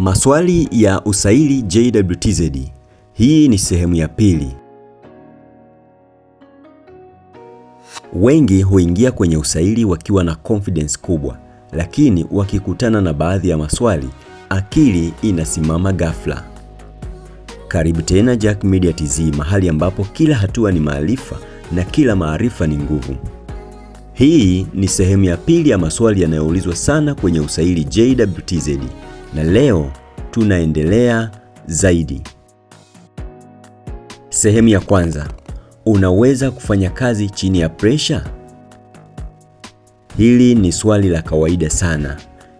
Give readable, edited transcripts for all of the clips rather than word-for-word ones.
Maswali ya usaili JWTZ. Hii ni sehemu ya pili. Wengi huingia kwenye usaili wakiwa na confidence kubwa, lakini wakikutana na baadhi ya maswali, akili inasimama ghafla. Karibu tena Jack Media TZ, mahali ambapo kila hatua ni maarifa na kila maarifa ni nguvu. Hii ni sehemu ya pili ya maswali yanayoulizwa sana kwenye usaili JWTZ, na leo tunaendelea zaidi. Sehemu ya kwanza, unaweza kufanya kazi chini ya pressure? Hili ni swali la kawaida sana.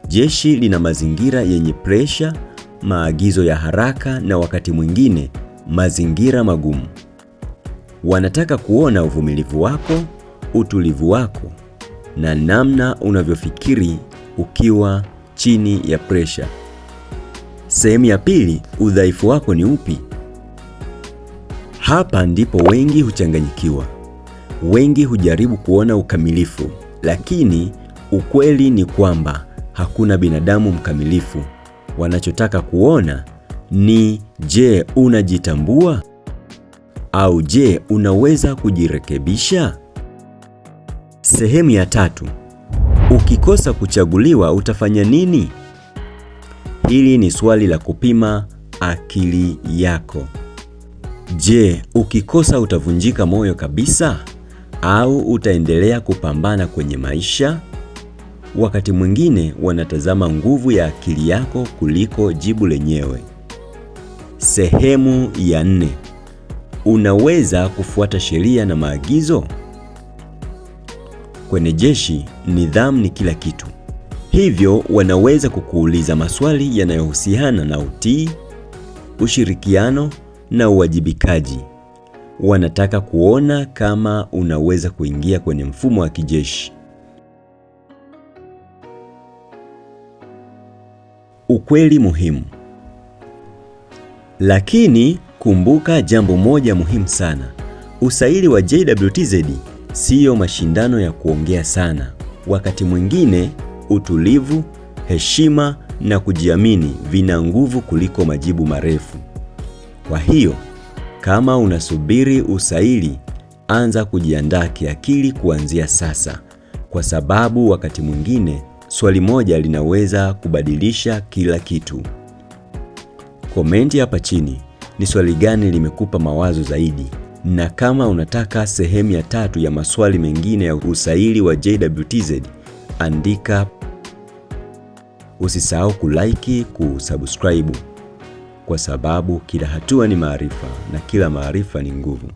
Jeshi lina mazingira yenye pressure, maagizo ya haraka na wakati mwingine mazingira magumu. Wanataka kuona uvumilivu wako, utulivu wako na namna unavyofikiri ukiwa chini ya pressure. Sehemu ya pili, udhaifu wako ni upi? Hapa ndipo wengi huchanganyikiwa. Wengi hujaribu kuona ukamilifu, lakini ukweli ni kwamba hakuna binadamu mkamilifu. Wanachotaka kuona ni, je, unajitambua? Au je, unaweza kujirekebisha? Sehemu ya tatu, ukikosa kuchaguliwa utafanya nini? Hili ni swali la kupima akili yako. Je, ukikosa utavunjika moyo kabisa au utaendelea kupambana kwenye maisha? Wakati mwingine wanatazama nguvu ya akili yako kuliko jibu lenyewe. Sehemu ya nne, unaweza kufuata sheria na maagizo? Kwenye jeshi, nidhamu ni kila kitu. Hivyo wanaweza kukuuliza maswali yanayohusiana na utii, ushirikiano na uwajibikaji. Wanataka kuona kama unaweza kuingia kwenye mfumo wa kijeshi. Ukweli muhimu. Lakini kumbuka jambo moja muhimu sana. Usaili wa JWTZ siyo mashindano ya kuongea sana. Wakati mwingine utulivu, heshima na kujiamini vina nguvu kuliko majibu marefu. Kwa hiyo, kama unasubiri usaili, anza kujiandaa kiakili kuanzia sasa, kwa sababu wakati mwingine swali moja linaweza kubadilisha kila kitu. Komenti hapa chini, ni swali gani limekupa mawazo zaidi? Na kama unataka sehemu ya tatu ya maswali mengine ya usaili wa JWTZ, andika. Usisahau kulike, kusubscribe, kwa sababu kila hatua ni maarifa na kila maarifa ni nguvu.